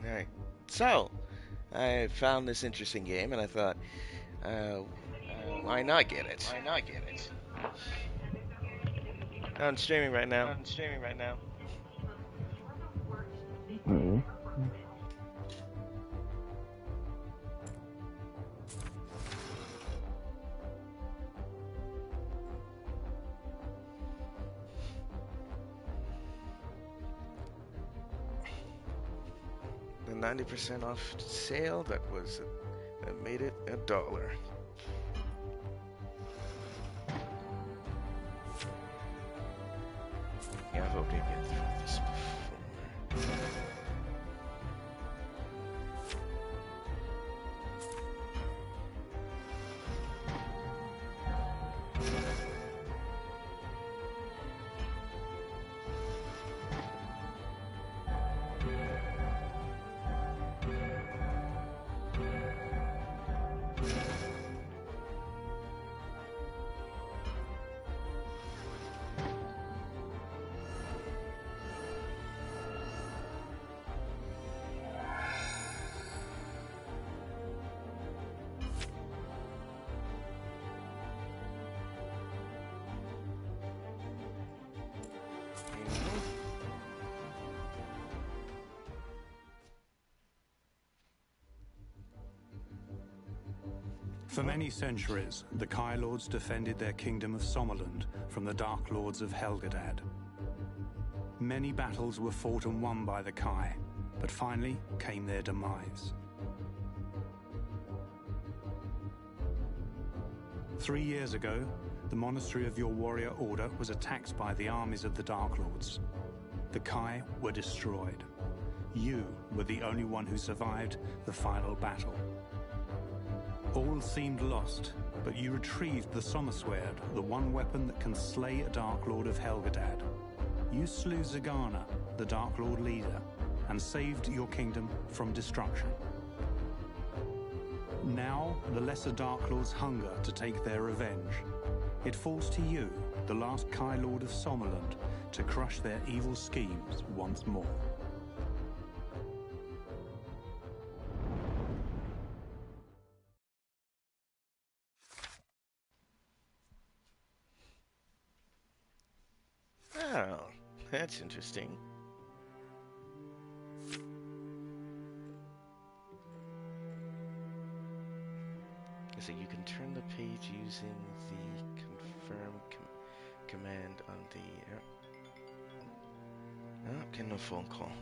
Alright, so I found this interesting game and I thought, uh, why not get it? Why not get it? I'm streaming right now. I'm streaming right now. Mm. The 90% off sale that made it $1. Yeah, I hope you get through this before. For many centuries, the Kai Lords defended their kingdom of Sommerland from the Dark Lords of Helgadad. Many battles were fought and won by the Kai, but finally came their demise. 3 years ago, the monastery of your warrior order was attacked by the armies of the Dark Lords. The Kai were destroyed. You were the only one who survived the final battle. All seemed lost, but you retrieved the Sommersword, the one weapon that can slay a Dark Lord of Helgadad. You slew Zagana, the Dark Lord leader, and saved your kingdom from destruction. Now, the lesser Dark Lords hunger to take their revenge. It falls to you, the last Kai Lord of Sommerland, to crush their evil schemes once more. Oh, that's interesting. So you can turn the page using the confirm command on the... Oh, getting a phone call.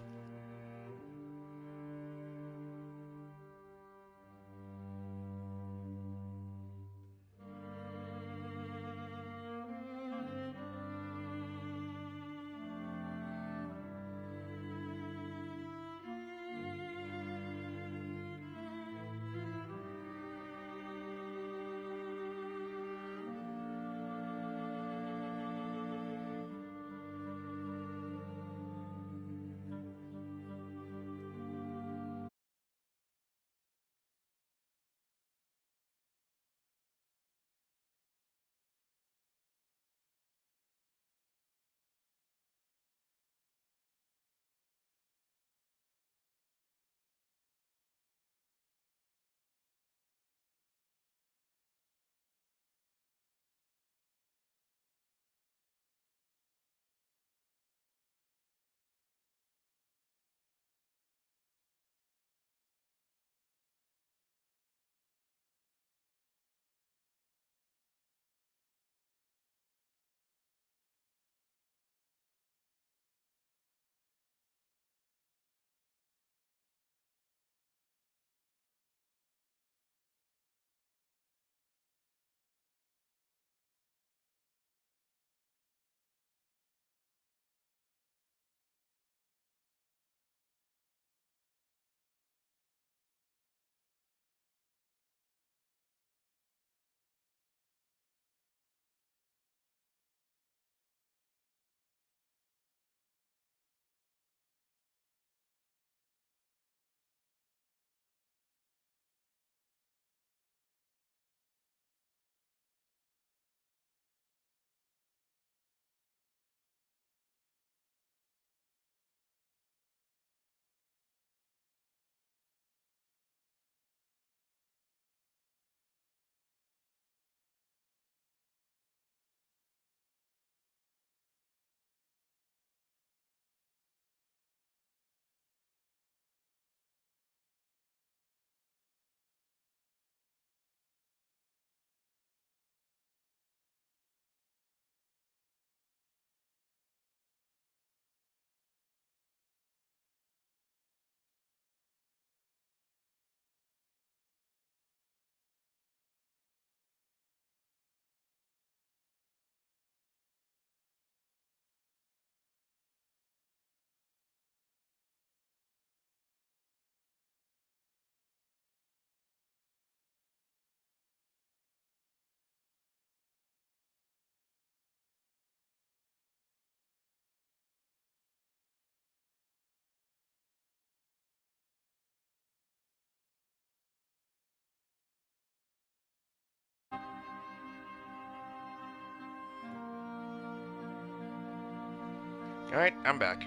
Alright, I'm back.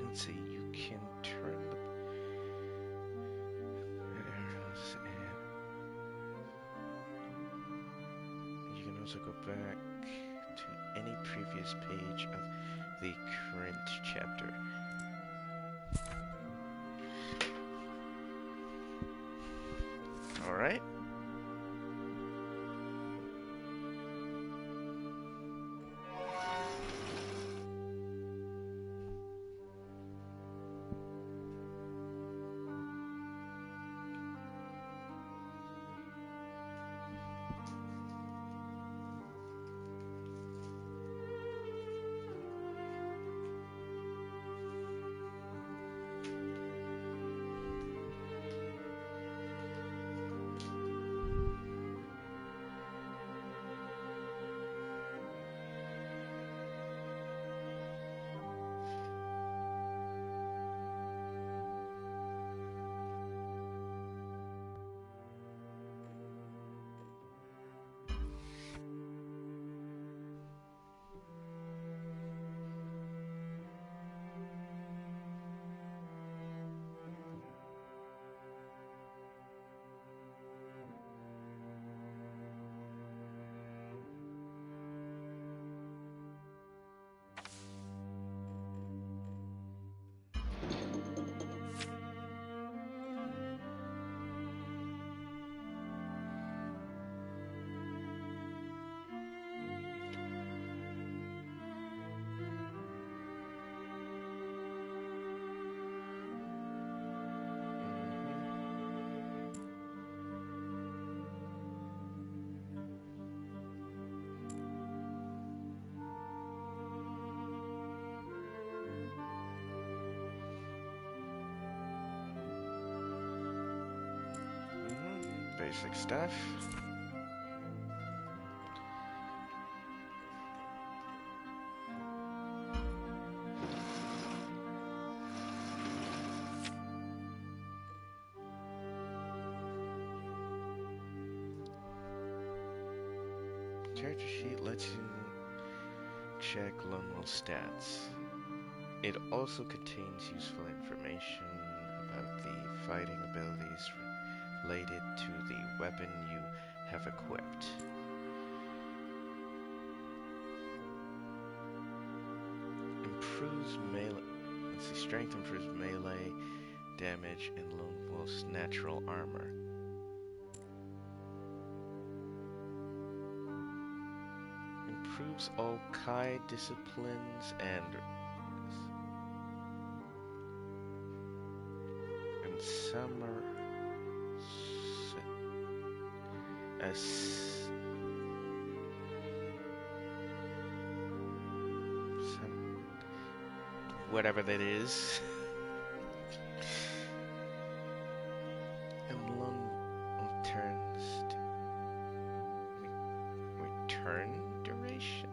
Let's see, you can turn the red arrows and you can also go back to any previous page of the current chapter. Alright. Basic stuff. Character sheet lets you check Lone Wolf stats. It also contains useful information about the fighting abilities related to the weapon you have equipped. Improves melee. Let's see, strength improves melee damage and Lone Wolf's natural armor. Improves all Kai disciplines and summer whatever that is. And long turns to return duration.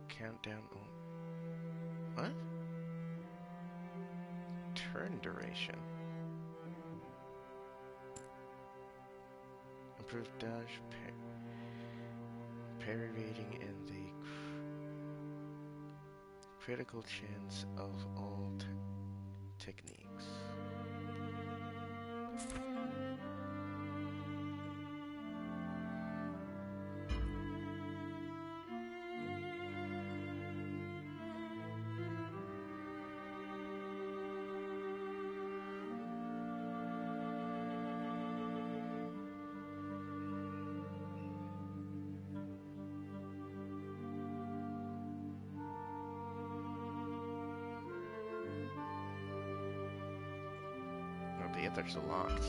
Countdown. What? Turn duration. Improved dodge, parry rating, and the critical chance of all techniques. The others are locked.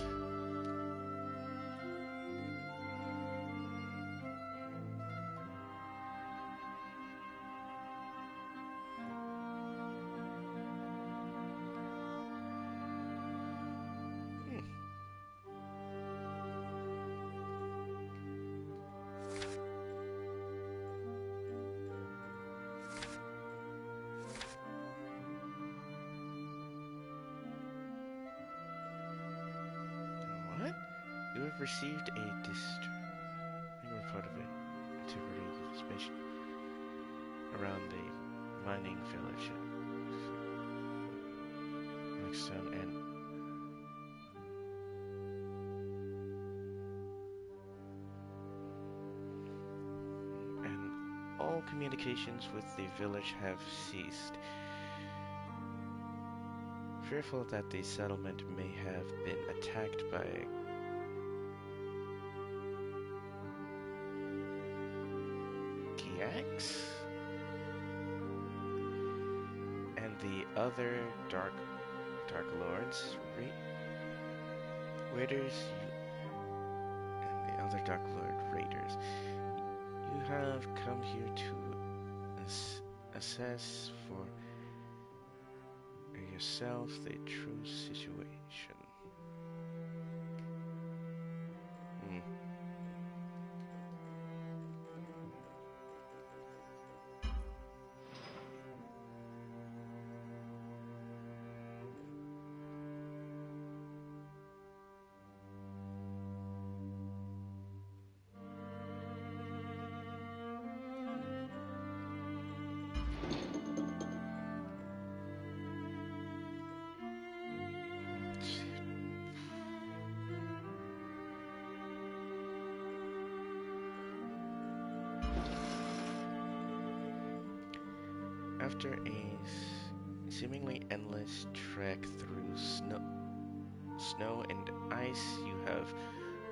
You have received a report of activity suspicion around the mining village. Blackstone and all communications with the village have ceased. Fearful that the settlement may have been attacked by Giax and the other Dark Lords, Raiders, and the other Dark Lord Raiders. You have come here to assess for yourself the true situation. After a seemingly endless trek through snow and ice, you have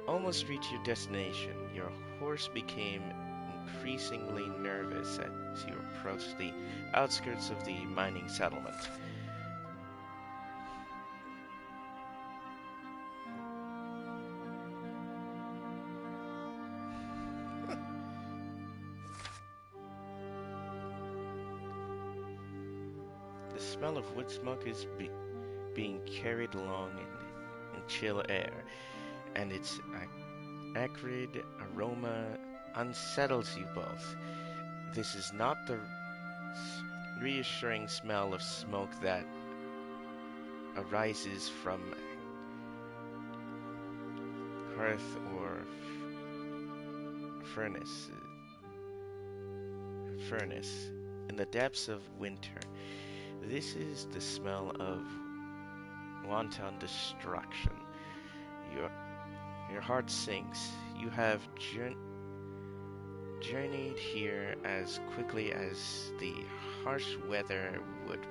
almost reached your destination. Your horse became increasingly nervous as you approached the outskirts of the mining settlement. The smell of wood smoke is being carried along in chill air, and its acrid aroma unsettles you both. This is not the reassuring smell of smoke that arises from hearth or furnace in the depths of winter. This is the smell of wanton destruction. Your heart sinks. You have journeyed here as quickly as the harsh weather would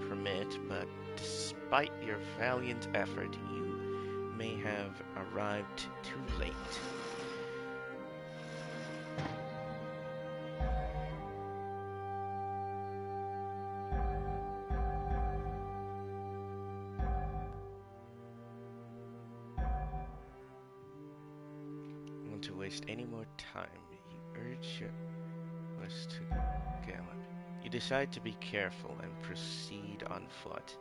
permit, but despite your valiant effort, you may have arrived too late. To waste any more time, you urge your horse to gallop. You decide to be careful and proceed on foot.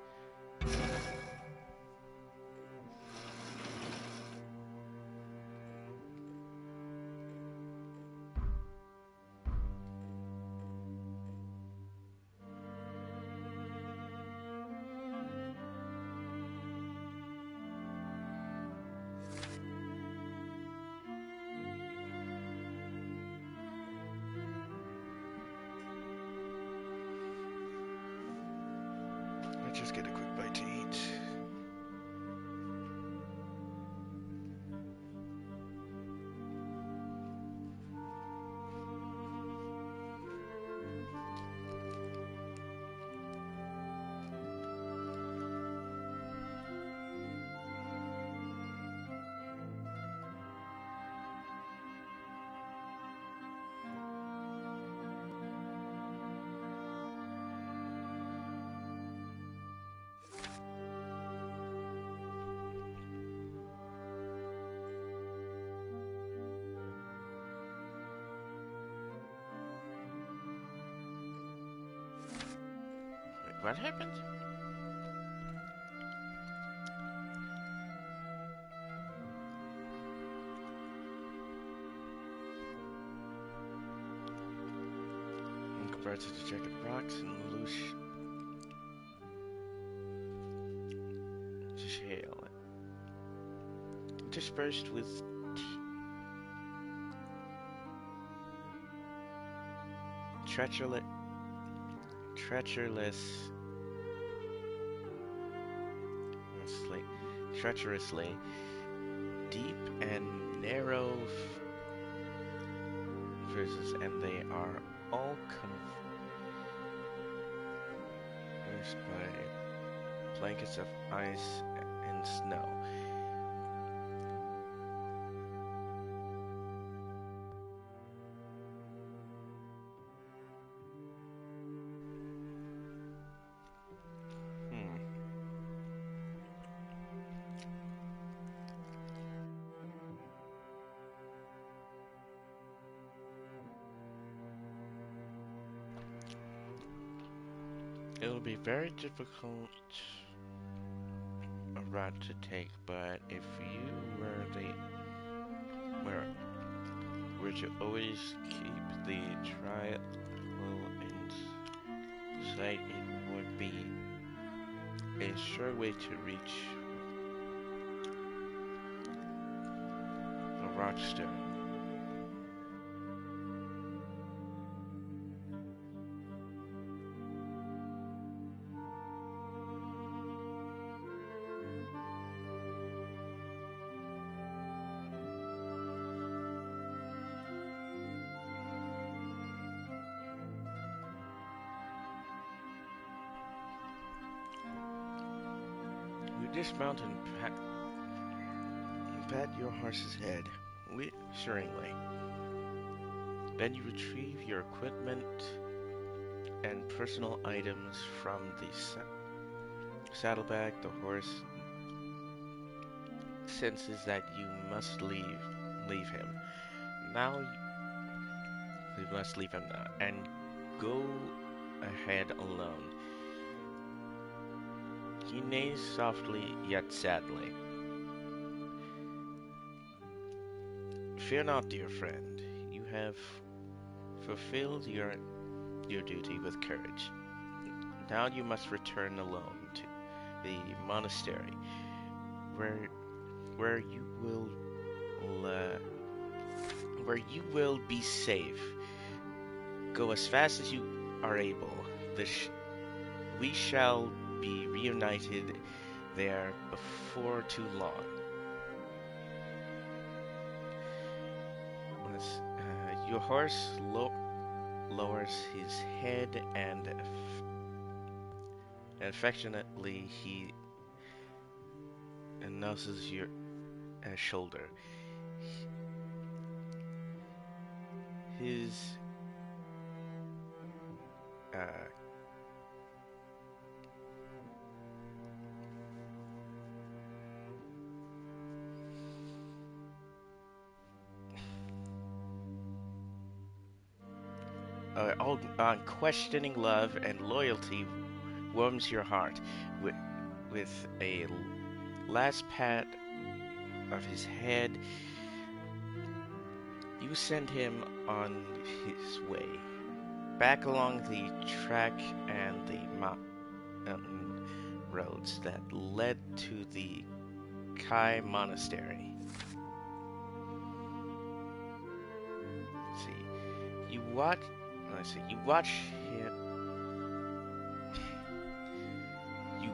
Let's just get a quick bite to eat. What happened? Compared to the jagged rocks and loose shale. interspersed with treacherous, treacherously, treacherously deep and narrow verses, and they are all conversed by blankets of ice and snow. It'll be very difficult a route to take, but if you were to always keep the trial in sight, it would be a sure way to reach the Rockstone. You dismount and pat your horse's head reassuringly. Then you retrieve your equipment and personal items from the saddlebag. The horse senses that you must leave him. Now you must leave him now and go ahead alone. He neighs softly yet sadly. Fear not, dear friend. You have fulfilled your duty with courage. Now you must return alone to the monastery, where you will be safe. Go as fast as you are able. We shall be reunited there before too long. Your horse lowers his head and affectionately he noses your shoulder. His unquestioning love and loyalty warms your heart. With a last pat of his head, you send him on his way back along the track and the mountain roads that led to the Kai Monastery. You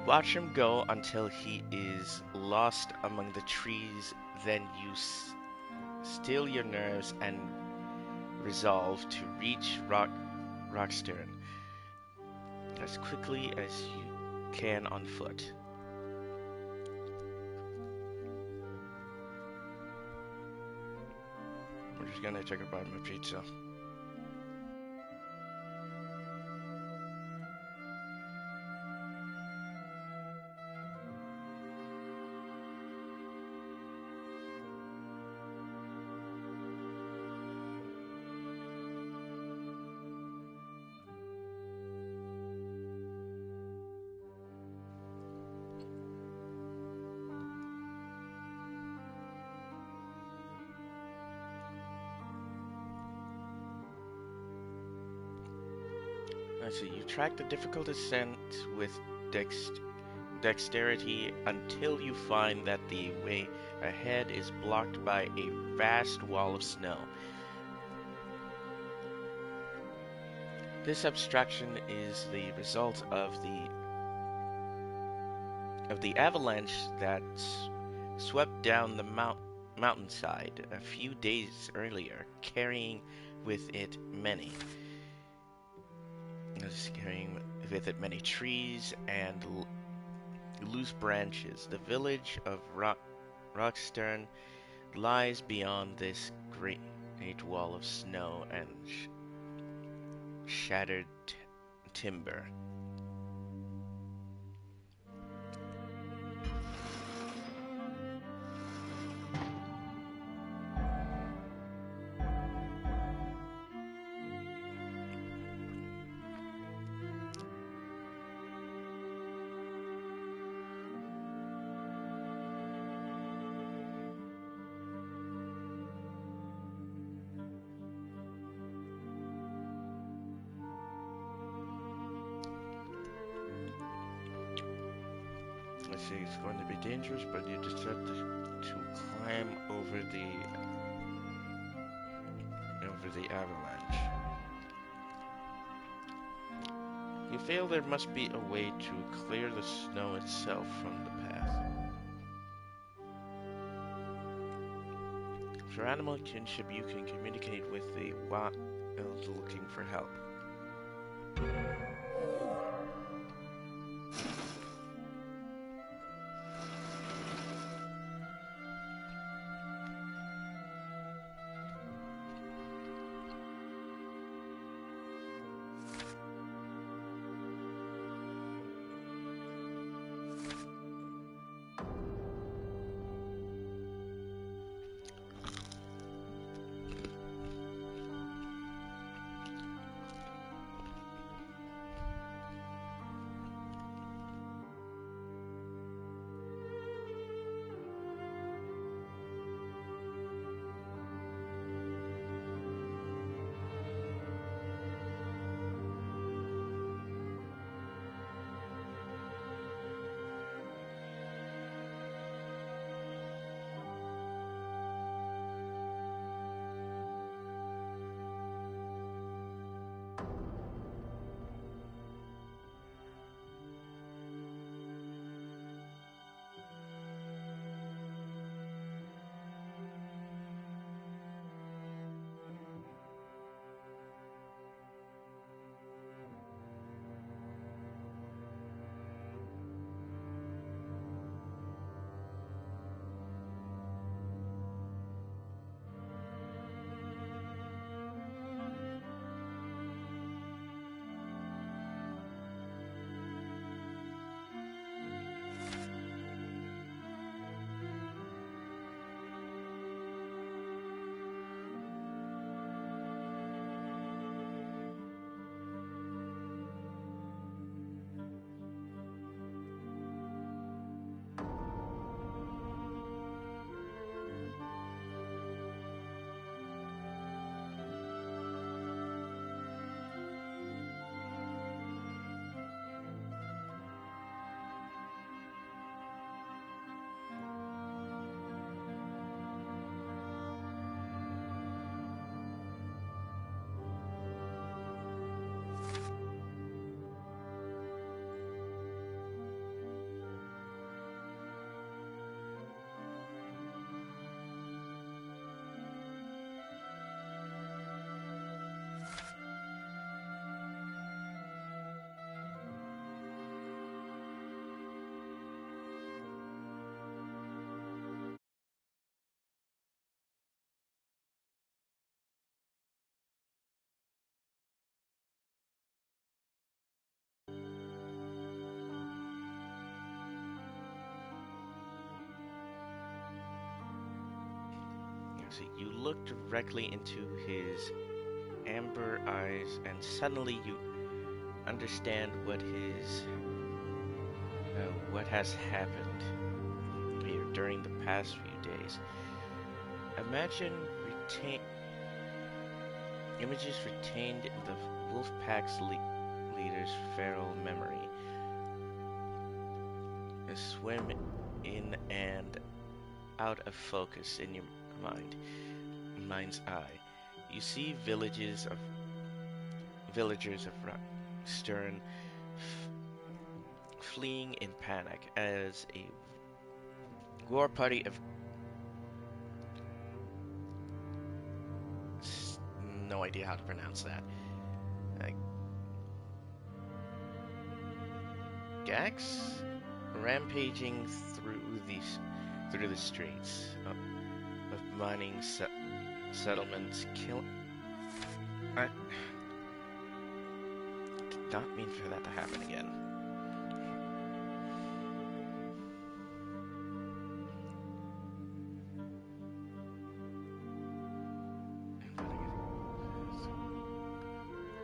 watch him go until he is lost among the trees. Then you still your nerves and resolve to reach Rockstone as quickly as you can on foot. We're just gonna check about my pizza. Let's see, you track the difficult ascent with dexterity until you find that the way ahead is blocked by a vast wall of snow. This abstraction is the result of the avalanche that swept down the mountainside a few days earlier, carrying with it many trees and loose branches. The village of Rockstern lies beyond this great wall of snow and shattered timber. Let's see, it's going to be dangerous, but you just have to climb over the avalanche. You feel there must be a way to clear the snow itself from the path. For animal kinship, you can communicate with the wild looking for help. So you look directly into his amber eyes, and suddenly you understand what has happened here during the past few days. Imagine images retained in the Wolfpack's leader's feral memory. swim in and out of focus in your mind's eye. You see villagers of Stern fleeing in panic as a war party of no idea how to pronounce that. Gags rampaging through the streets of mining settlements. I did not mean for that to happen again.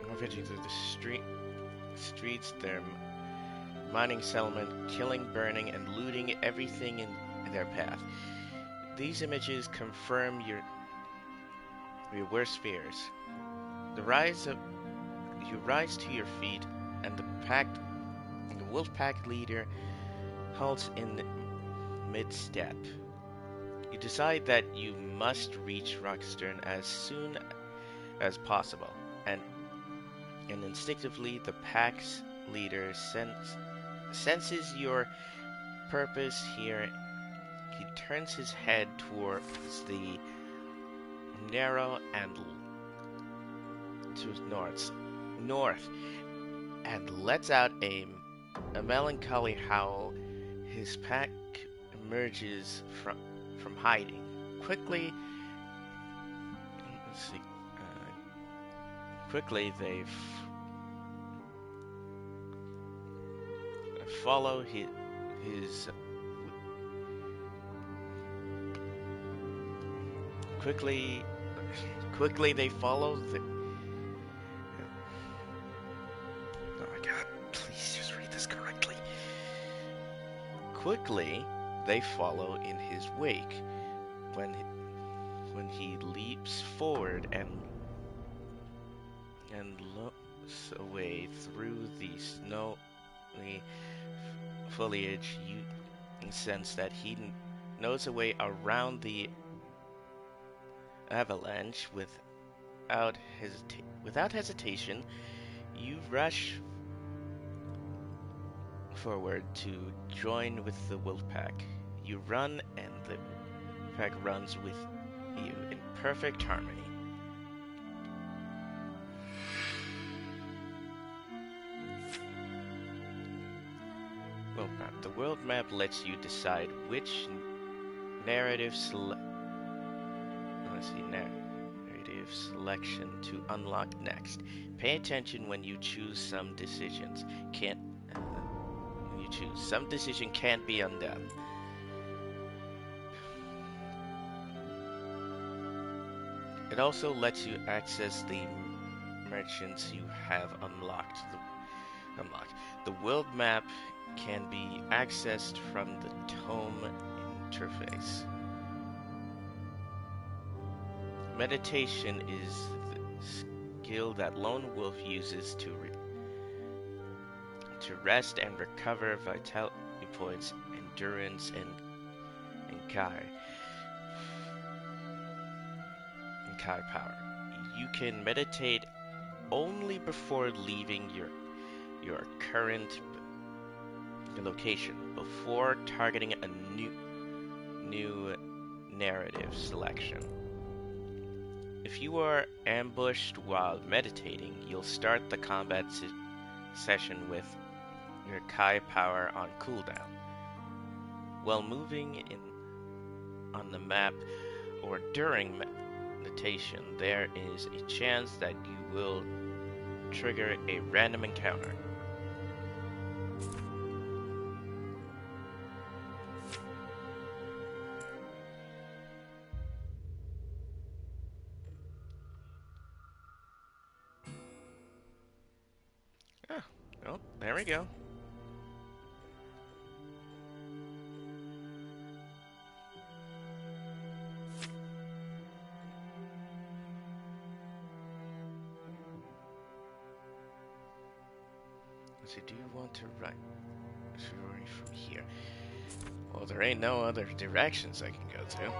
Rampaging through the streets, they're mining settlement, killing, burning, and looting everything in their path. These images confirm your worst fears. You rise to your feet, and the wolf pack leader halts in mid-step. You decide that you must reach Rockstern as soon as possible, and instinctively the pack's leader senses your purpose here. He turns his head towards the narrow and to north and lets out a melancholy howl. His pack emerges from hiding. Quickly they follow his quickly they follow the oh my god, please just read this correctly. Quickly they follow in his wake when he leaps forward and looks away through the snowy foliage. You sense that he knows a way around the avalanche. Without hesitation, you rush forward to join with the wolf pack. You run, and the pack runs with you in perfect harmony. The world map lets you decide which narrative selection to unlock next. Pay attention when you choose. Some decisions some decision can't be undone. It also lets you access the merchants you have unlocked. The world map can be accessed from the tome interface. Meditation is the skill that Lone Wolf uses to rest and recover vitality points, endurance, and Kai power. You can meditate only before leaving your current location, before targeting a new narrative selection. If you are ambushed while meditating, you'll start the combat session with your Kai power on cooldown. While moving on the map or during meditation, there is a chance that you will trigger a random encounter. Oh, there we go. Let's see, do you want to write? from here. Well, there ain't no other directions I can go to.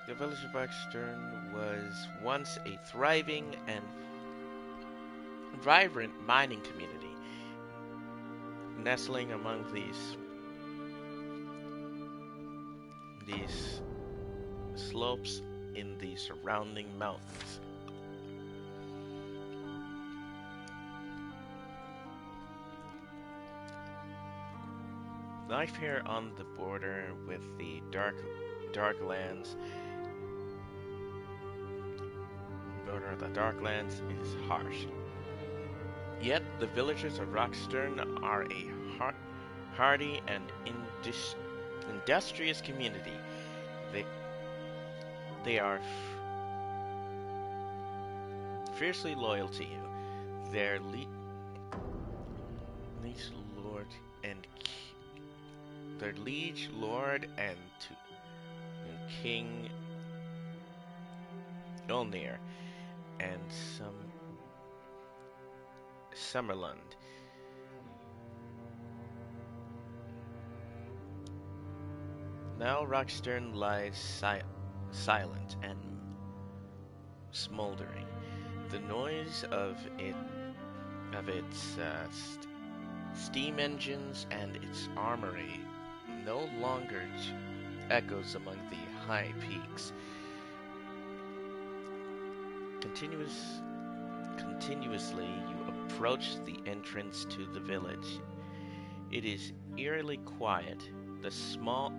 The village of Buckstern was once a thriving and vibrant mining community, nestling among these slopes in the surrounding mountains. Life here on the border with the Darklands of the Darklands is harsh. Yet the villagers of Rockstern are a hardy and industrious community. They are fiercely loyal to you. Their liege lord and King Olnir and Summerlund. Now Rockstern lies silent and smoldering. The noise of its steam engines and its armory no longer echoes among the high peaks. Continuously you approach the entrance to the village. It is eerily quiet. The smell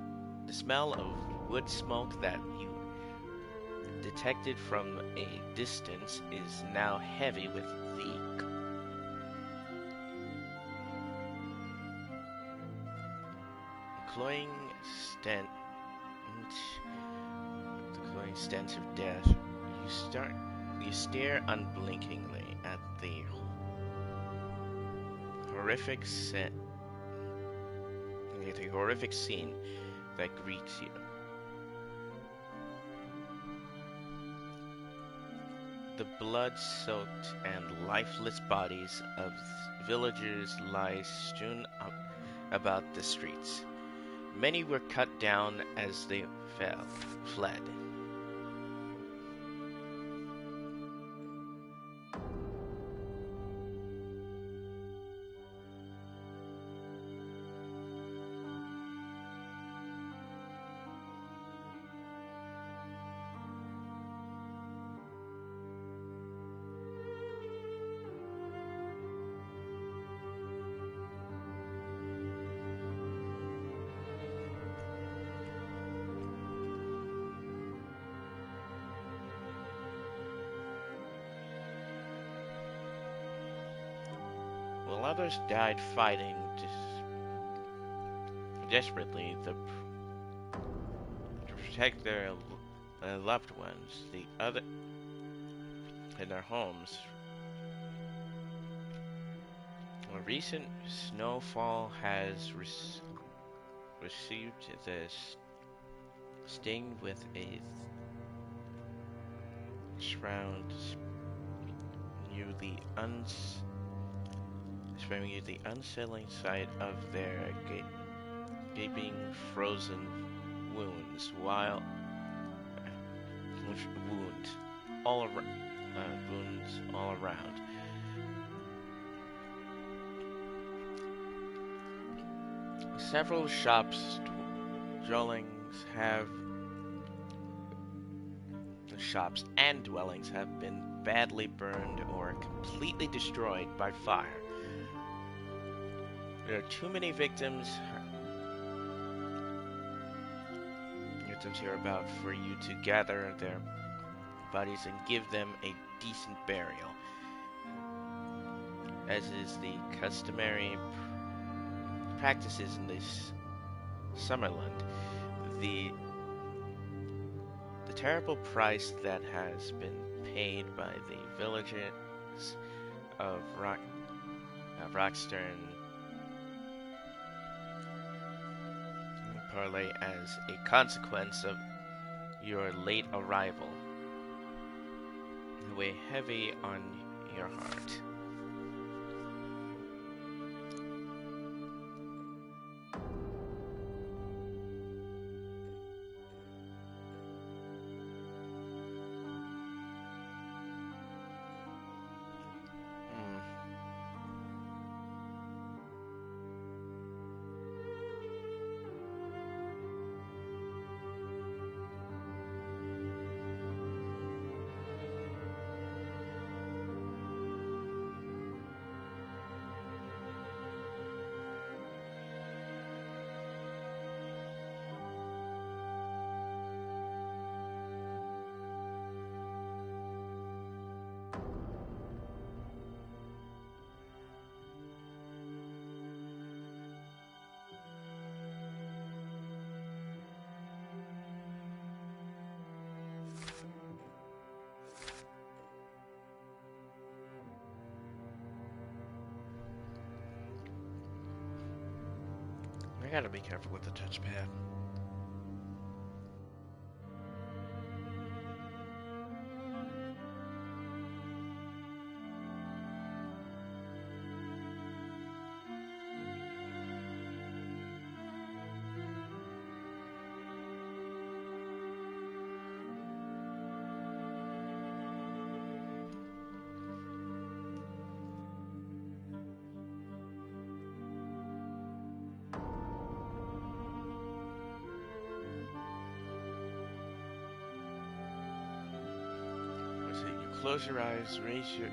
of wood smoke that you detected from a distance is now heavy with the cloying stench of death. You stare unblinkingly at the horrific scene that greets you. The blood-soaked and lifeless bodies of villagers lie strewn about the streets. Many were cut down as they fled. While others died fighting desperately to protect their loved ones, the other in their homes. A recent snowfall has received the sting with a shroud near the sparing you the unsettling sight of their gaping, frozen wounds, all wounds all around. Several shops, shops and dwellings have been badly burned or completely destroyed by fire. There are too many victims hereabout for you to gather their bodies and give them a decent burial. As is the customary practices in this Summerland, the terrible price that has been paid by the villagers of Rockstern Parlay as a consequence of your late arrival weigh heavy on your heart. I gotta be careful with the touchpad. Close your eyes, raise your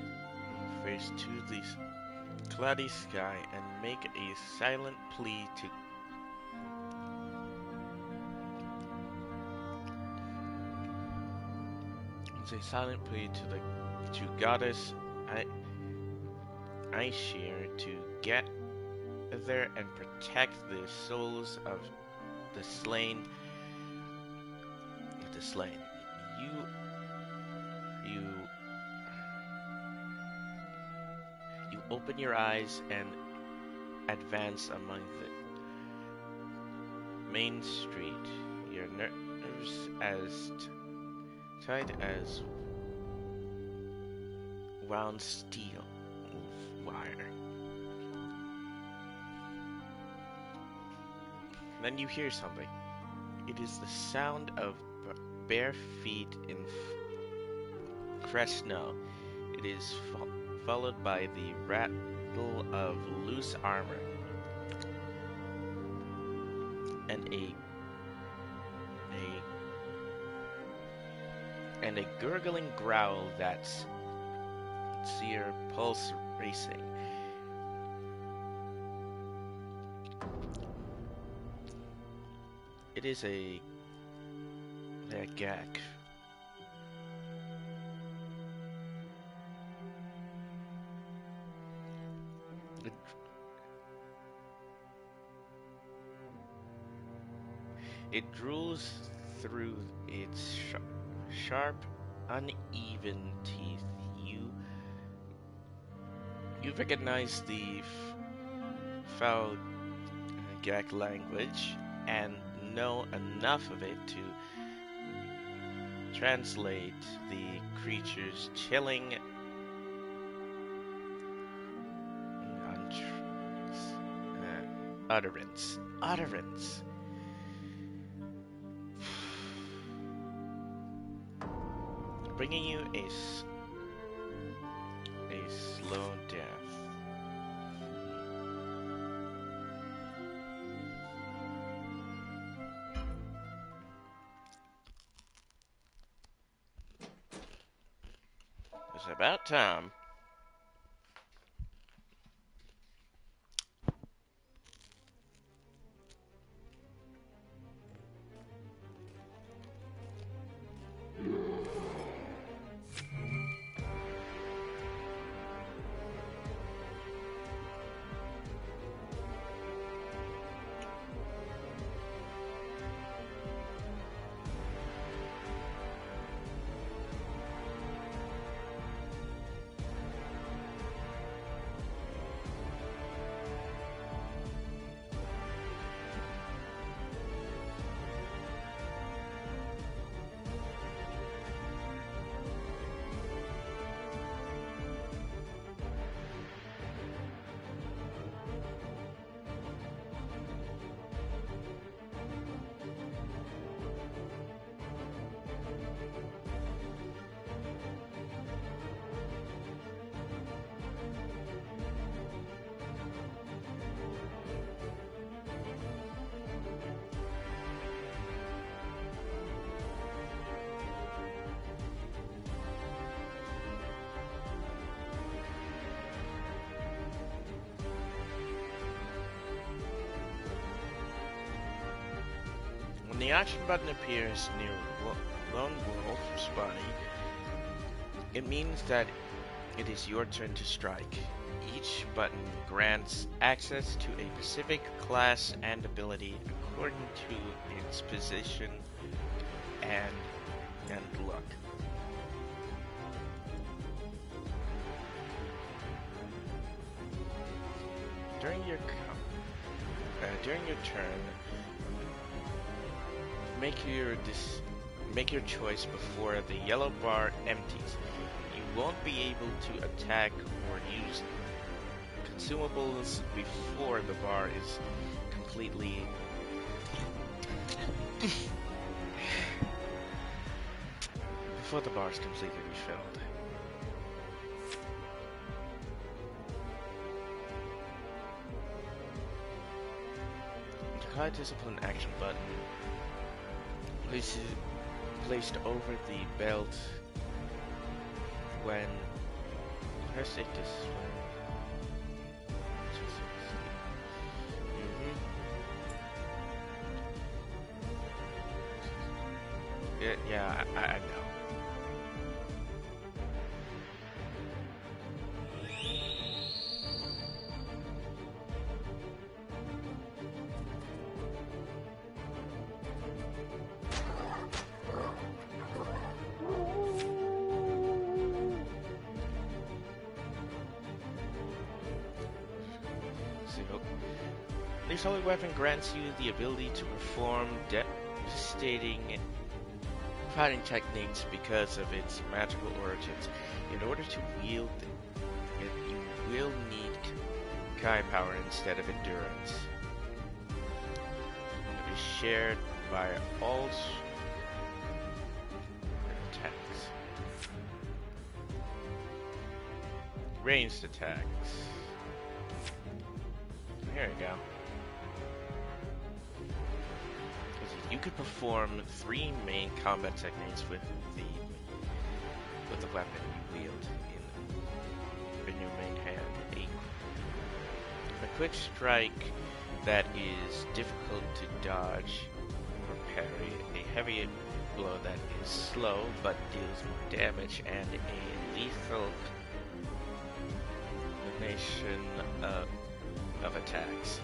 face to the cloudy sky, and make a silent plea to goddess Aishir to gather and protect the souls of the slain. You open your eyes and advance among the main street, your nerves as tight as wound steel wire. Then you hear something. It is the sound of bare feet in fresh snow. It is followed by the rattle of loose armor and a gurgling growl that's your pulse racing. It is a gag. It drools through its sharp, uneven teeth. You recognize the foul gag language and know enough of it to translate the creature's chilling utterance. Bringing you It's about time. When the action button appears near Lone Wolf's body, it means that it is your turn to strike. Each button grants access to a specific class and ability according to its position and luck. During your turn, make your choice before the yellow bar empties. You won't be able to attack or use consumables before the bar is completely refilled. The high discipline action button placed over the belt when heroic discipline. Yeah, I know. This holy weapon grants you the ability to perform devastating fighting techniques because of its magical origins. In order to wield it, you will need Kai power instead of endurance. It is shared by all attacks. Ranged attacks. Here we go. You could perform 3 main combat techniques with the weapon you wield in your main hand. A quick strike that is difficult to dodge or parry, a heavy blow that is slow but deals more damage, and a lethal combination of attacks.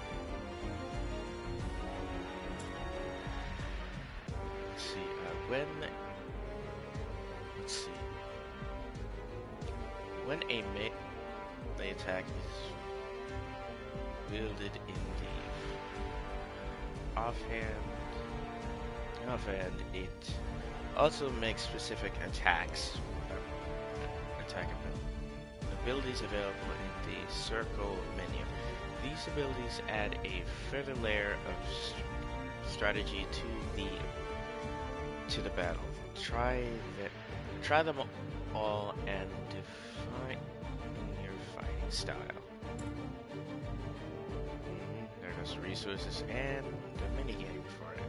When a melee attack is wielded in the offhand, it also makes specific attack abilities available in the circle menu. These abilities add a further layer of strategy to the battle. Try them all and define your fighting style. There goes resources and a minigame for it.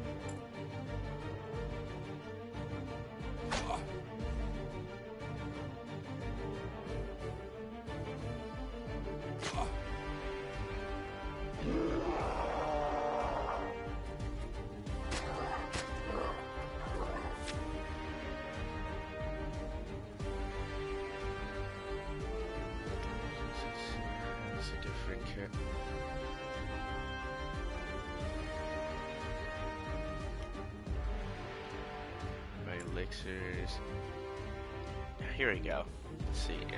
trinket. My elixirs. Here we go. Let's see, yeah.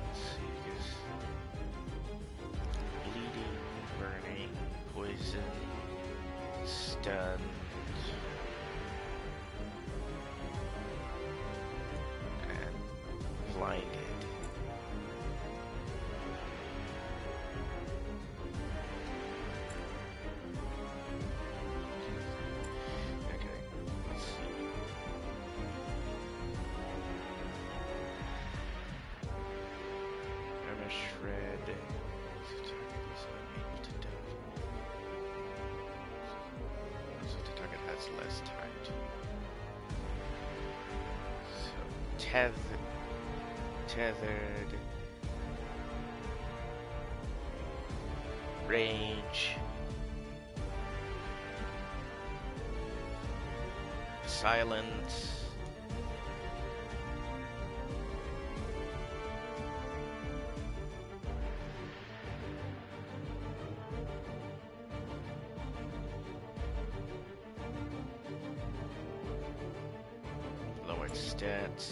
Let's see, because bleeding, burning, poison, stunned, and blinded. Okay, let's see. I'm a shred. This target is unable to delve. So the target has less time to. So tethered. Range. Silence. Lowered stats.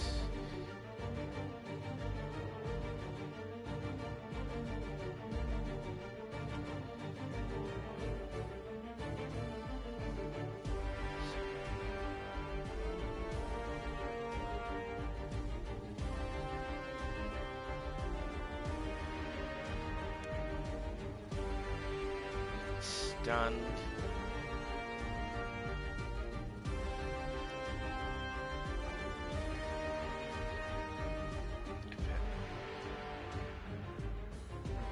Stunned.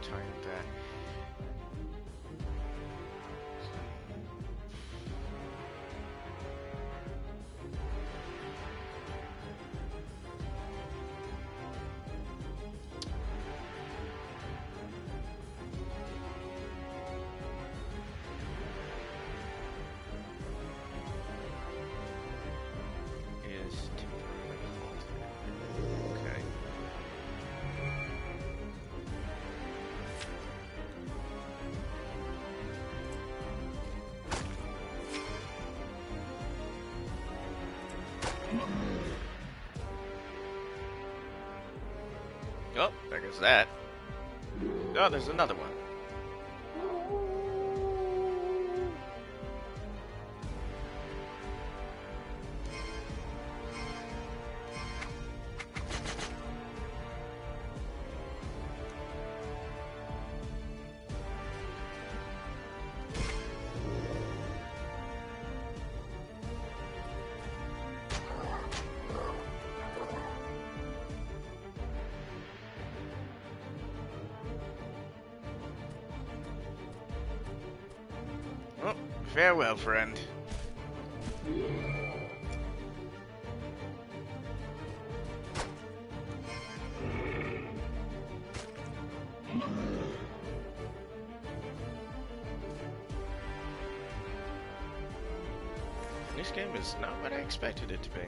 Time that. Is temporarily halted. Okay. Oh, there goes that. Oh, there's another one. Oh, farewell, friend. This game is not what I expected it to be.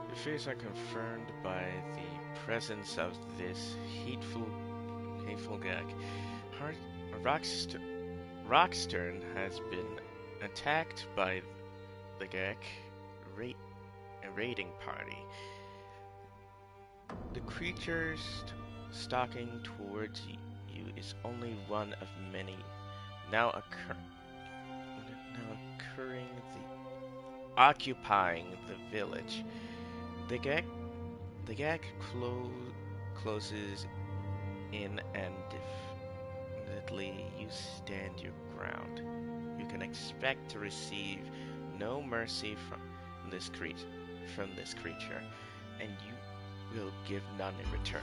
Your fears are confirmed by the presence of this hateful gag. Rockstern has been attacked by the gag raiding party. The creature stalking towards you is only one of many now occurring occupying the village. The gag closes in and definitely you stand your ground. You can expect to receive no mercy from this creature, and you will give none in return.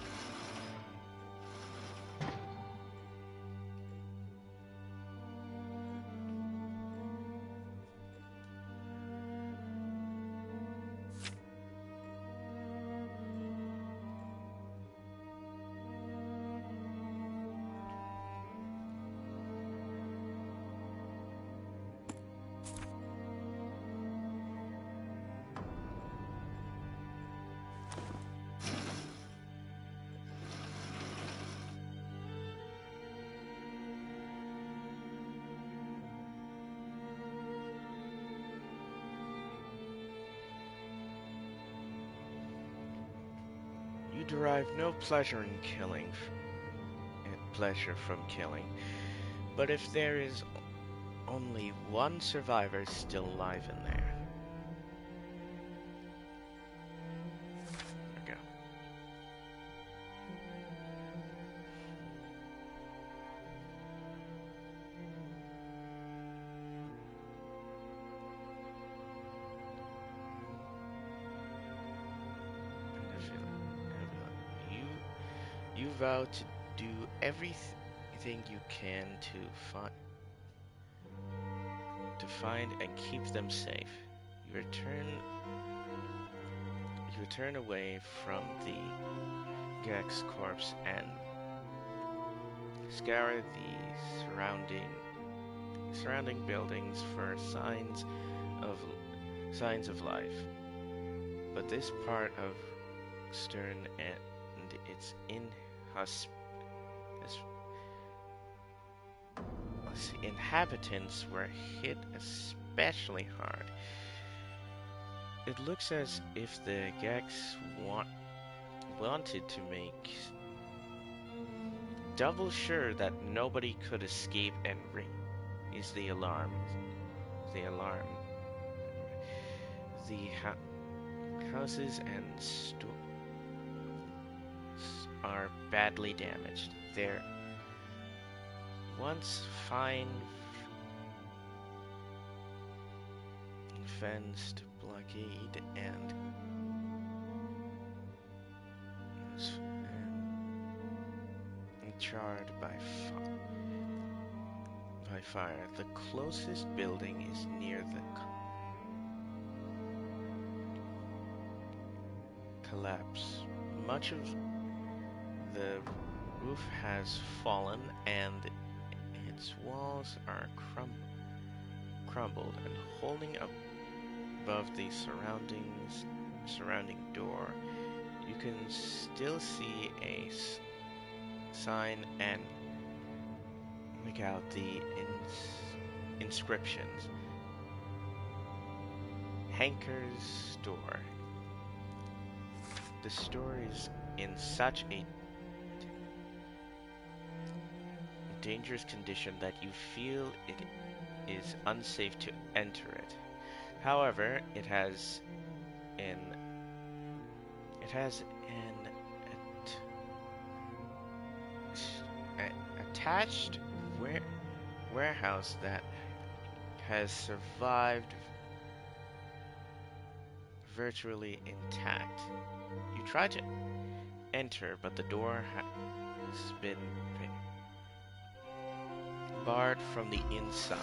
You derive no pleasure in pleasure from killing, but if there is only one survivor still alive in there. There we go. You vow to do everything you can to find and keep them safe. You return away from the Gek's corpse and scour the surrounding buildings for signs of life. But this part of Stern and its inhabitants were hit especially hard. It looks as if the Geks wanted to make double sure that nobody could escape and raise the alarm. The houses and stores are badly damaged. Their once fine fenced blockade and charred by fire. The closest building is near the collapse. Much of the roof has fallen and its walls are crumbled, and holding up above the surrounding door, you can still see a sign and make out the inscriptions. Hanker's store. The store is in such a dangerous condition that you feel it is unsafe to enter it. However, it has an attached warehouse that has survived virtually intact. You try to enter, but the door has been barred from the inside.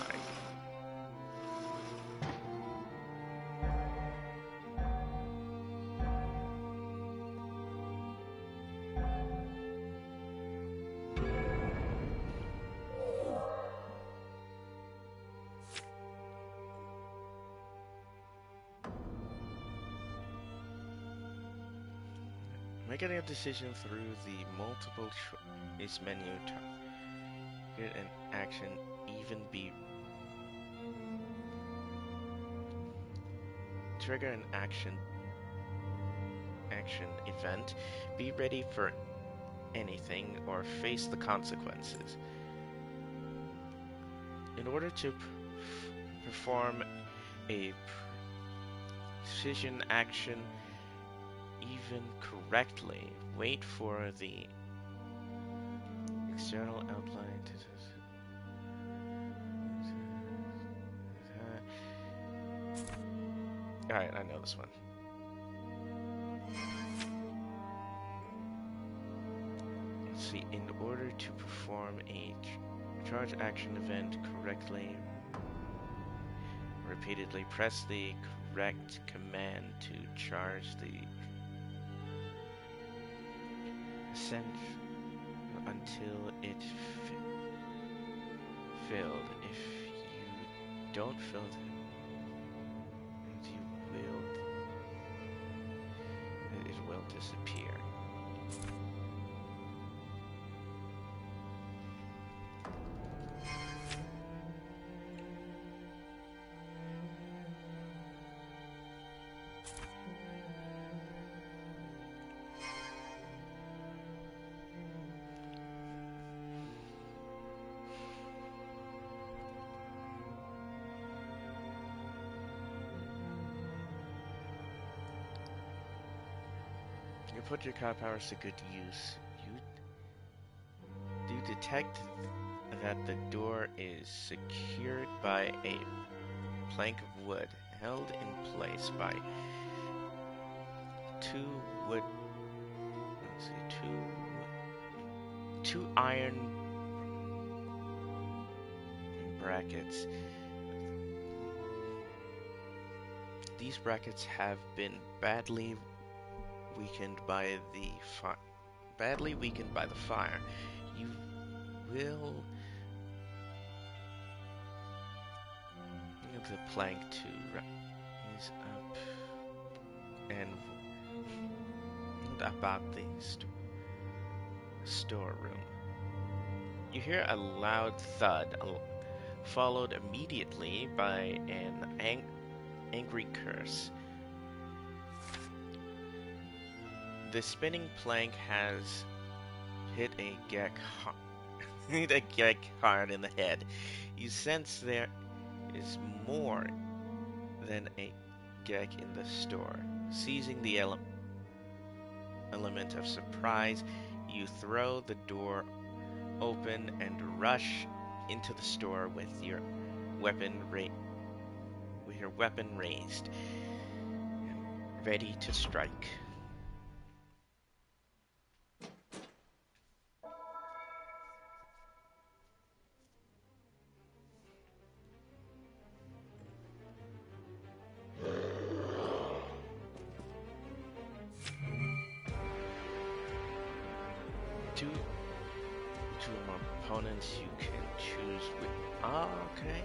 Making a decision through the multiple choice menu, target an action, even be trigger an action event, be ready for anything or face the consequences. In order to perform a decision action even correctly. Wait for the external outline to... Alright, I know this one. Let's see, in order to perform a charge action event correctly, repeatedly press the correct command to charge the ascent until it filled. If you don't fill it, it will disappear. You put your car powers to good use. You detect that the door is secured by a plank of wood held in place by two iron brackets. These brackets have been badly weakened by the fire. You will use the plank to raise up and about the storeroom. You hear a loud thud, followed immediately by an angry curse. The spinning plank has hit a Gek hard in the head. You sense there is more than a Gek in the store. Seizing the element of surprise, you throw the door open and rush into the store with your weapon raised, ready to strike. Two opponents you can choose with. Oh, okay.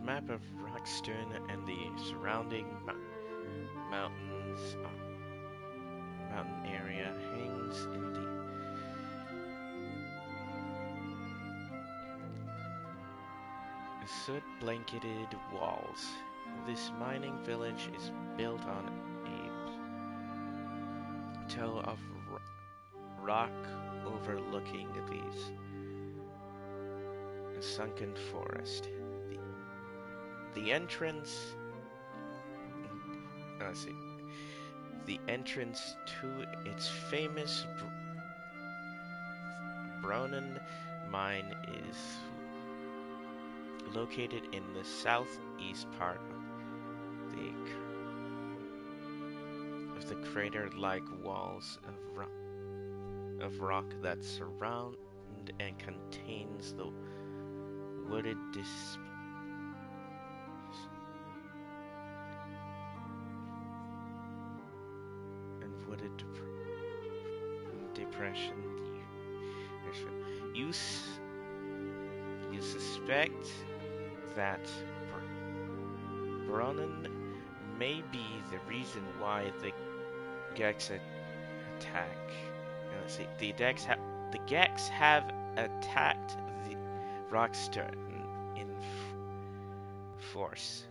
map of Rockstone and the surrounding mountains, mountain area hangs in the soot-blanketed walls. This mining village is built on a plateau of rock overlooking these sunken forest. The entrance. Let's see. The entrance to its famous Bronen mine is located in the southeast part of the crater-like walls of rock that surround and contains the wooded depression. You suspect that Bronen may be the reason why the Gex attack. Let's see. The Gex have attacked the Rockstone in force.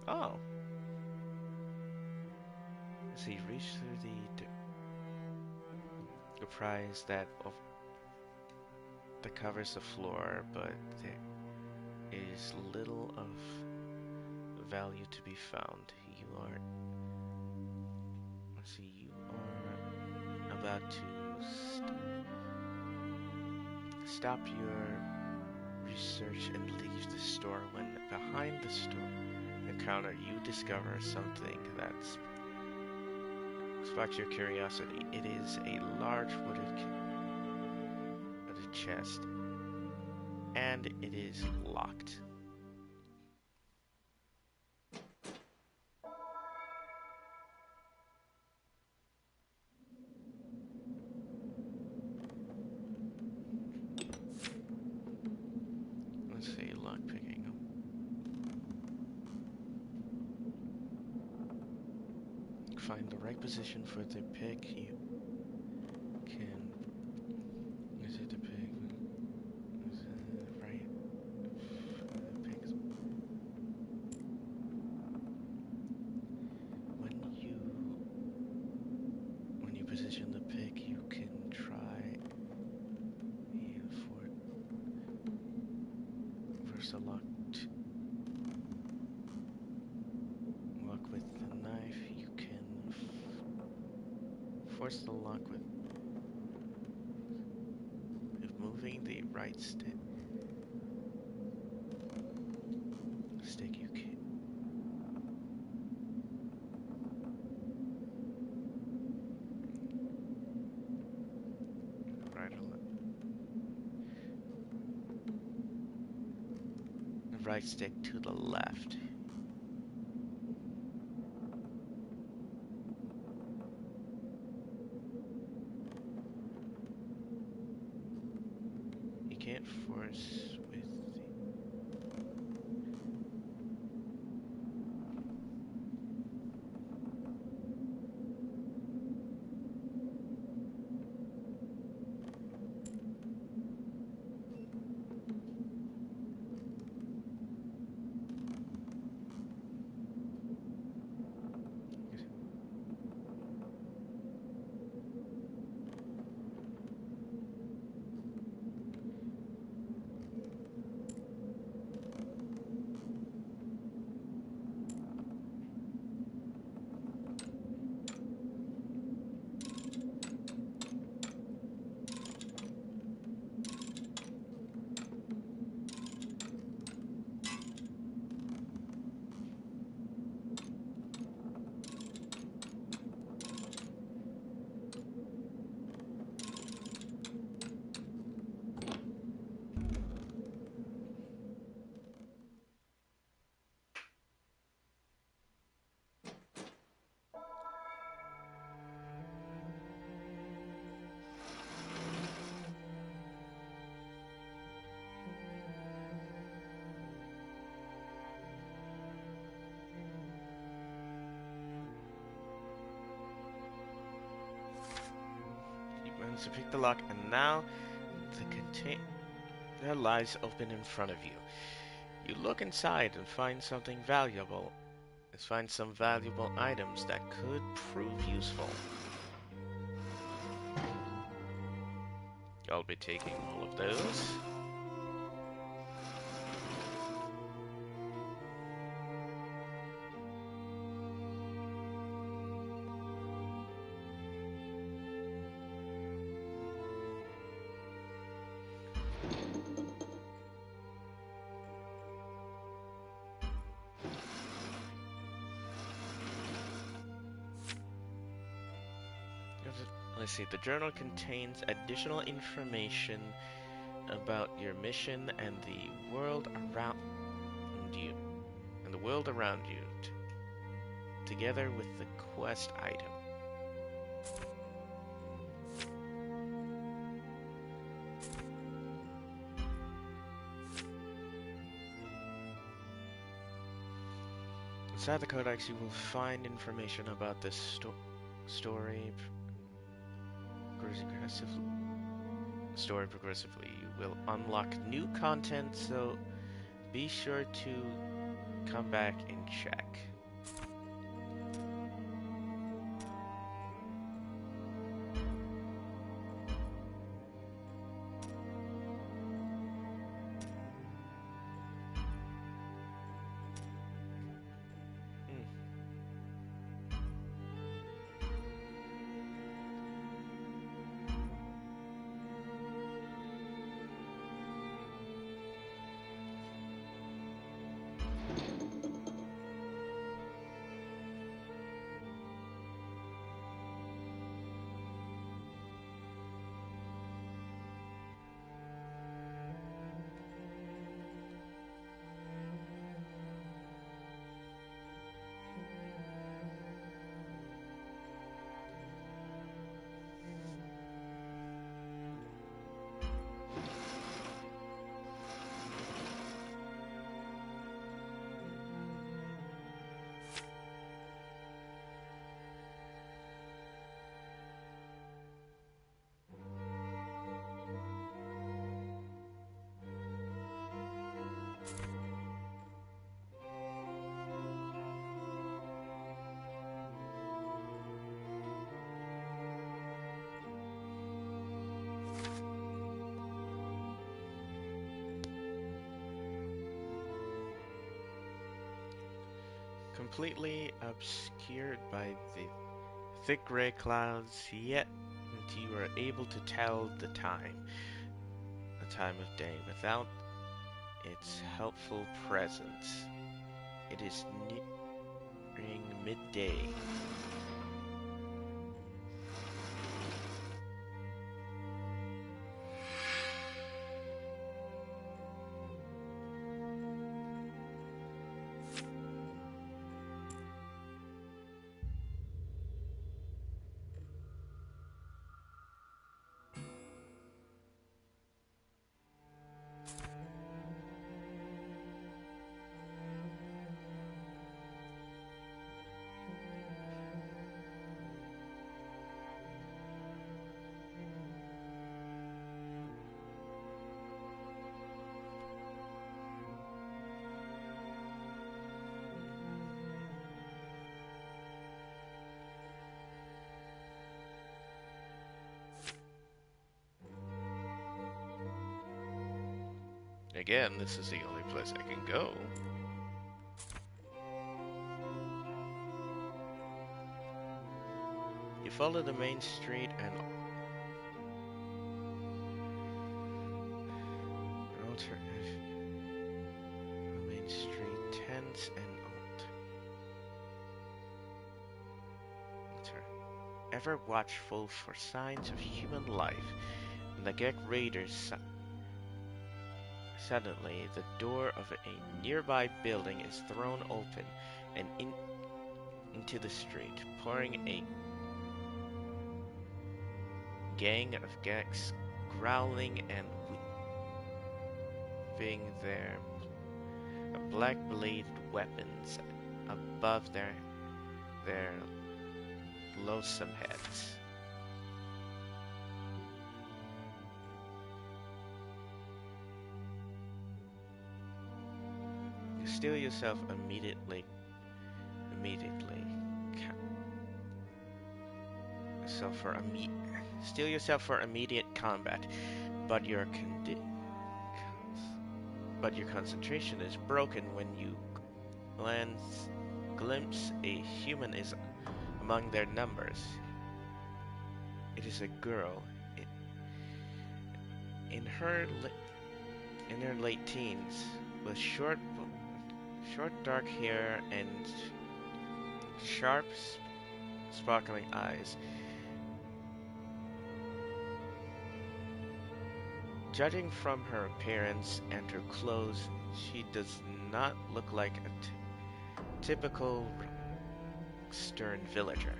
Oh. So you reach through the prize that covers the floor, but there is little of value to be found. You are about to stop your research and leave the store when behind the counter you discover something that sparks your curiosity. It is a large wooded chest, and it is locked. Let's see, lock picking. Find the right position for the pick. You can visit the pick. Right. The pick. When you position the pick, you can try and force the lock with the knife. You can force the lock with moving the right stick. You can. Right or left. The right stick to the left. You can't force with So pick the lock, and now the container lies open in front of you. You look inside and find something valuable. Find some valuable items that could prove useful. I'll be taking all of those. Let's see, the journal contains additional information about your mission and the world around you, together with the quest item. Inside the codex, you will find information about this story progressively. You will unlock new content, so be sure to come back and check. Completely obscured by the thick gray clouds, yet you are able to tell the time of day without its helpful presence. It is nearing midday. Again, this is the only place I can go. You follow the main street and alternative main street tense and ever watchful for signs of human life. When the Gek raiders suddenly, the door of a nearby building is thrown open and into the street, pouring a gang of Geks, growling and waving their black-bladed weapons above their loathsome heads. yourself immediately. Steel yourself for immediate combat, but but your concentration is broken when you glimpse a human is among their numbers. It is a girl in her late teens with short dark hair and sharp sparkling eyes. Judging from her appearance and her clothes, she does not look like a typical stern villager.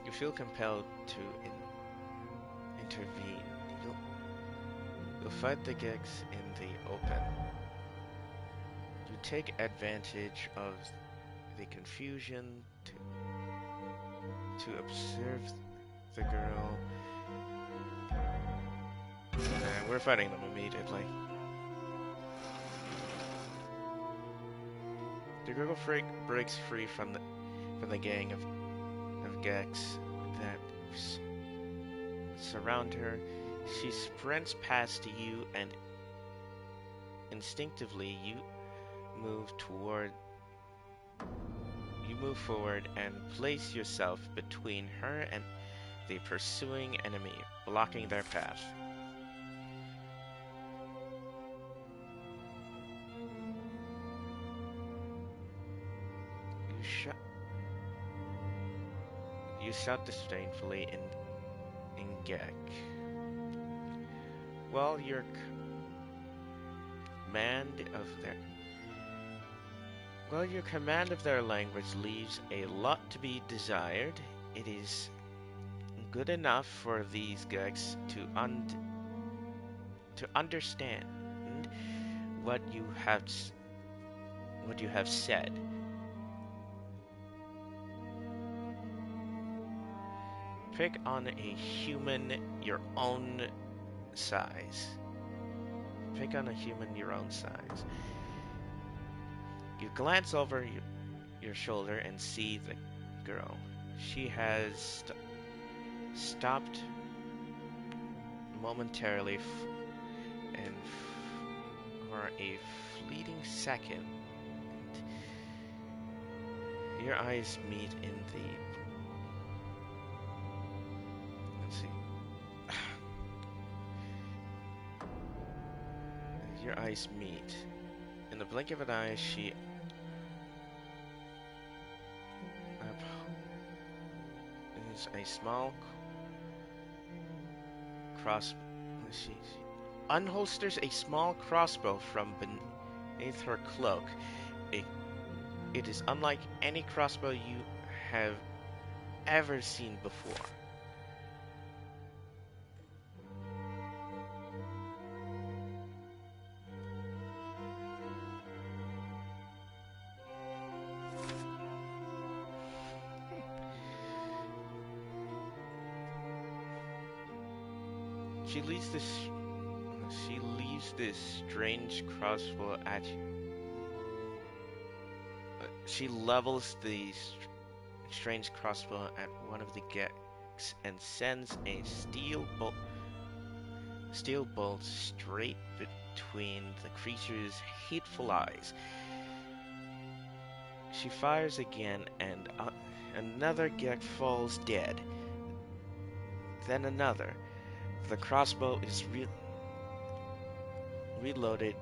You feel compelled to intervene. You'll fight the Gex in the open. You take advantage of the confusion to observe the girl. And we're fighting them immediately. The girl breaks free from the gang of Gex that surround her. She sprints past you, and instinctively you move forward and place yourself between her and the pursuing enemy, blocking their path. You shout disdainfully in Gek. While your command of their language leaves a lot to be desired, it is good enough for these Geks to understand what you have said. Pick on a human your own size. Pick on a human your own size. You glance over your shoulder and see the girl. She has stopped momentarily and for a fleeting second. Your eyes meet in the... Let's see. Your eyes meet. In the blink of an eye, she... is a small cross... She unholsters a small crossbow from beneath her cloak. It is unlike any crossbow you have ever seen before. She leaves this strange crossbow at you. She levels the strange crossbow at one of the Geks and sends a steel bolt straight between the creature's hateful eyes. She fires again, and another Gek falls dead. Then another. The crossbow is reloaded.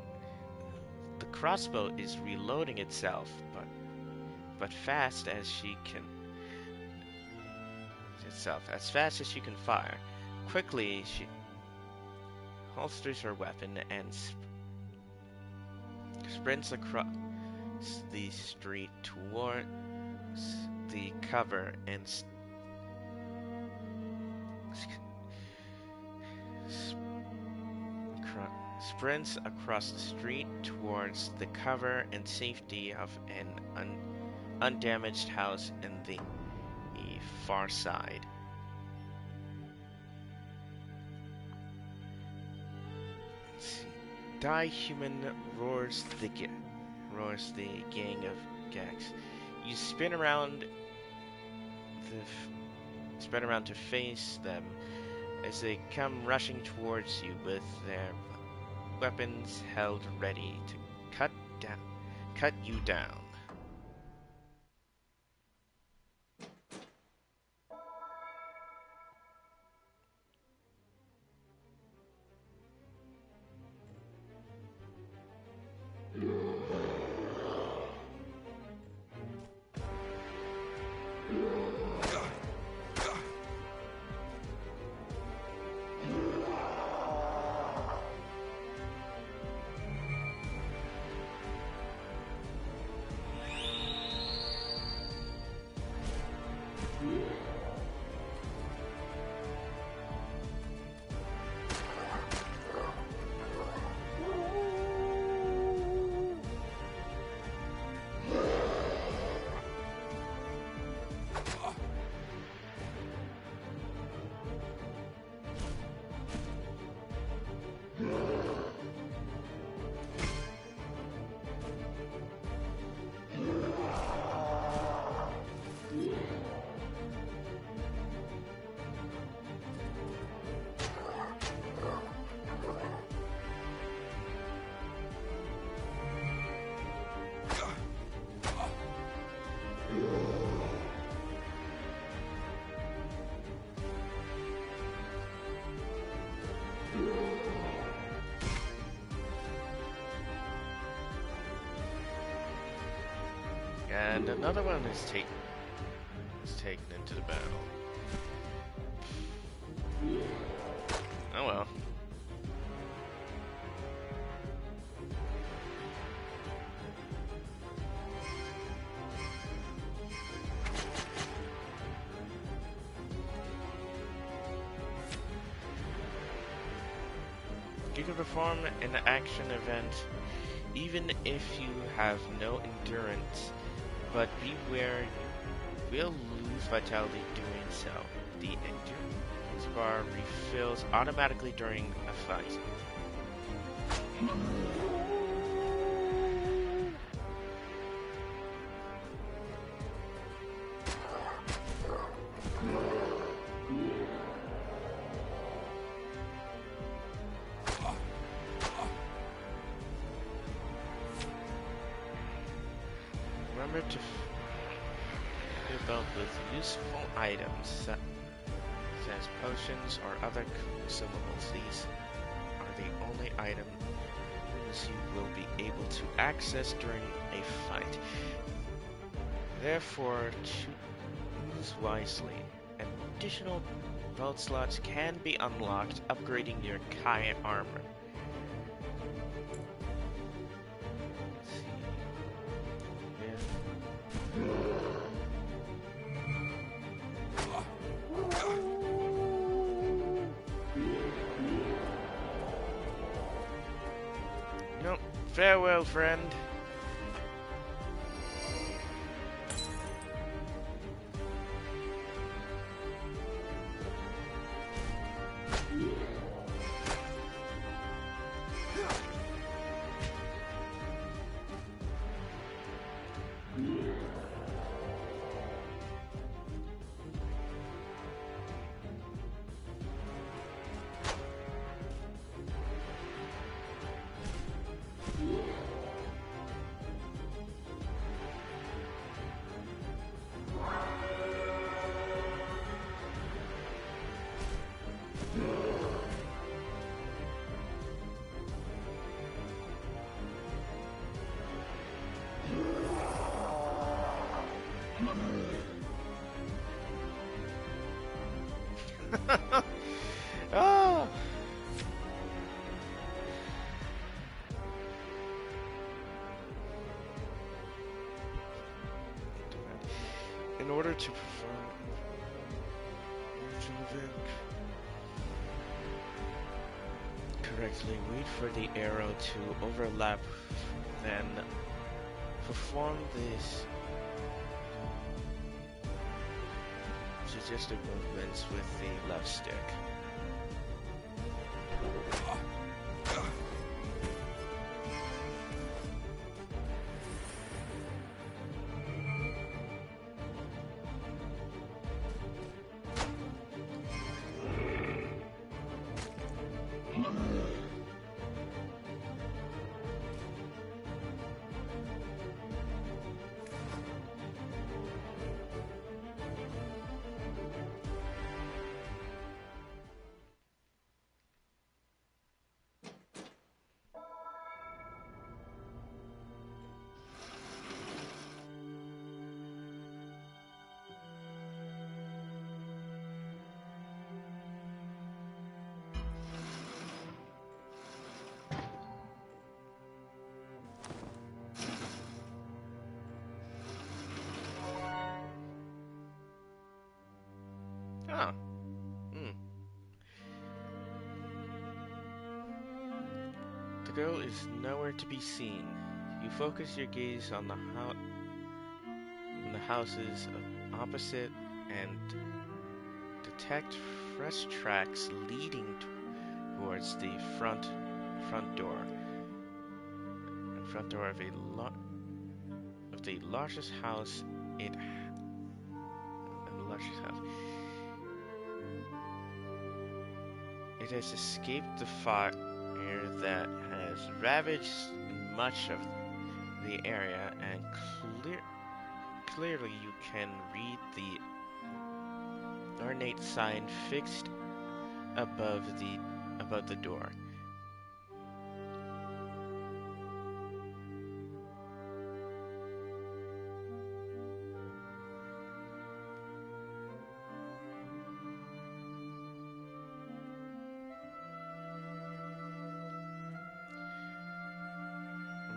The crossbow is reloading itself, but fast as she can fire. Quickly, she holsters her weapon and sprints across the street towards the cover and sprints across the street towards the cover and safety of an undamaged house far side. Let's see. Die human roars the gang of gags. You spin around to face them as they come rushing towards you with their weapons held ready to cut you down. And another one is taken into the battle. Oh well. You can perform an action event even if you have no endurance, but beware, you will lose vitality doing so. The endurance bar refills automatically during a fight. Remember to fill your belt with useful items such as potions or other consumables. These are the only items you will be able to access during a fight. Therefore, choose wisely. Additional belt slots can be unlocked, upgrading your Kai armor. Nope. Farewell, friend. Oh. In order to perform an event correctly, wait for the arrow to overlap, then perform this suggestive movements with the left stick. Ah. Hmm. The girl is nowhere to be seen. You focus your gaze on the houses opposite and detect fresh tracks leading towards the front door. The front door of the largest house. It has escaped the fire that has ravaged much of the area, and clearly you can read the ornate sign fixed above the door.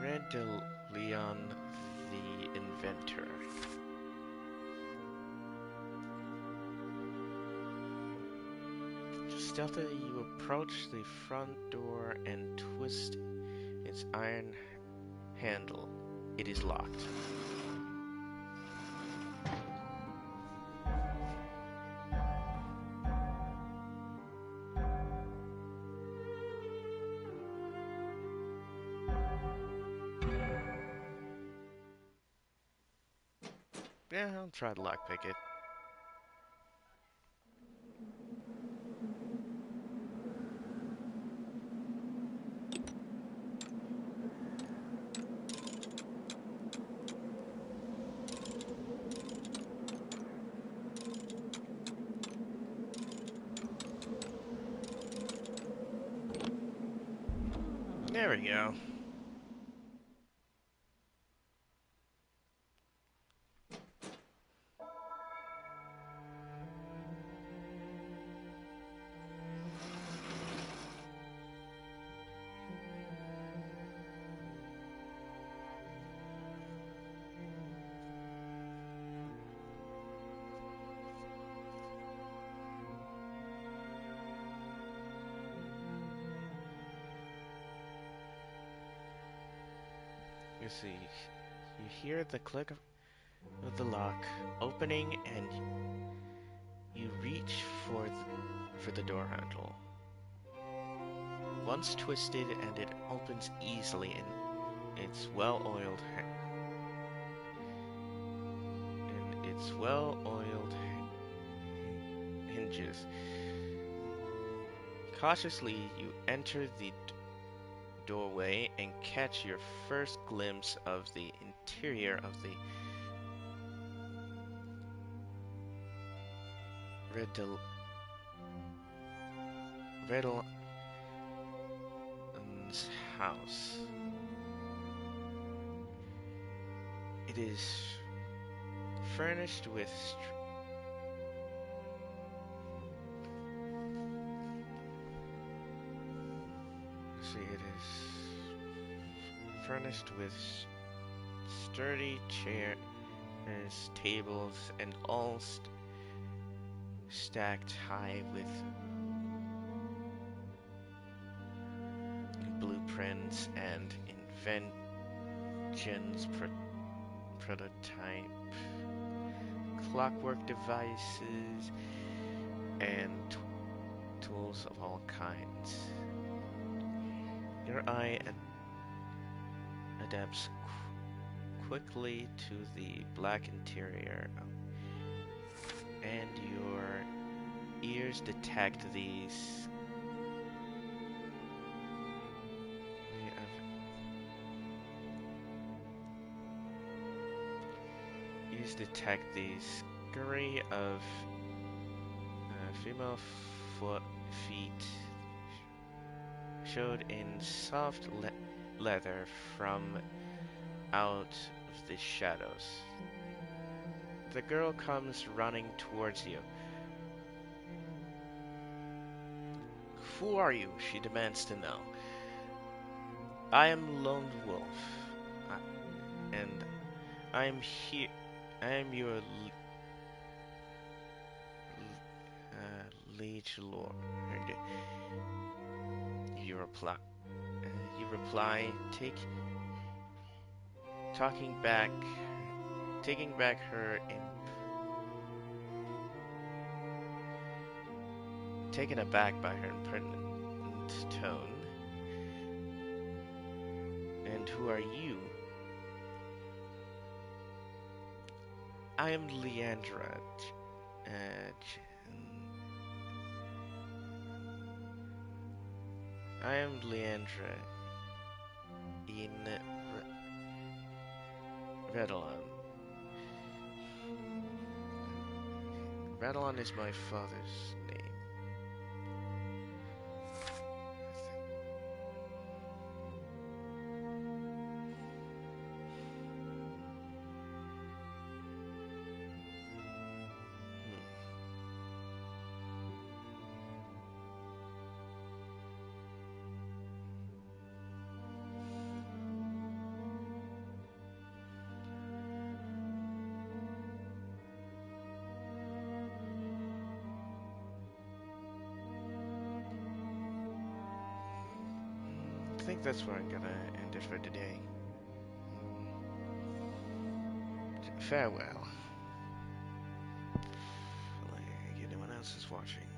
Red de Leon, the inventor. Stealthily, you approach the front door and twist its iron handle. It is locked. Yeah, I'll try to lockpick it. There we go. You see, you hear the click of the lock opening, and you reach for the door handle. Once twisted, and it opens easily in its well-oiled hinges. Cautiously, you enter the doorway and catch your first glimpse of the interior of the Reddel's house. It is furnished with sturdy chairs, tables, and all stacked high with blueprints and inventions, prototype clockwork devices, and tools of all kinds. Your eye adapts quickly to the black interior, and your ears detect these. Ears detect the scurry of female feet showed in soft leather from out of the shadows. The girl comes running towards you. Who are you? She demands to know. I am Lone Wolf, and I am here. I am your liege lord. You reply. Taking back her taken aback by her impertinent tone. And who are you? I am Leandra. I am Leandra in Redalon. Redalon is my father's name. I think that's where I'm gonna end it for today. Farewell. Like anyone else is watching.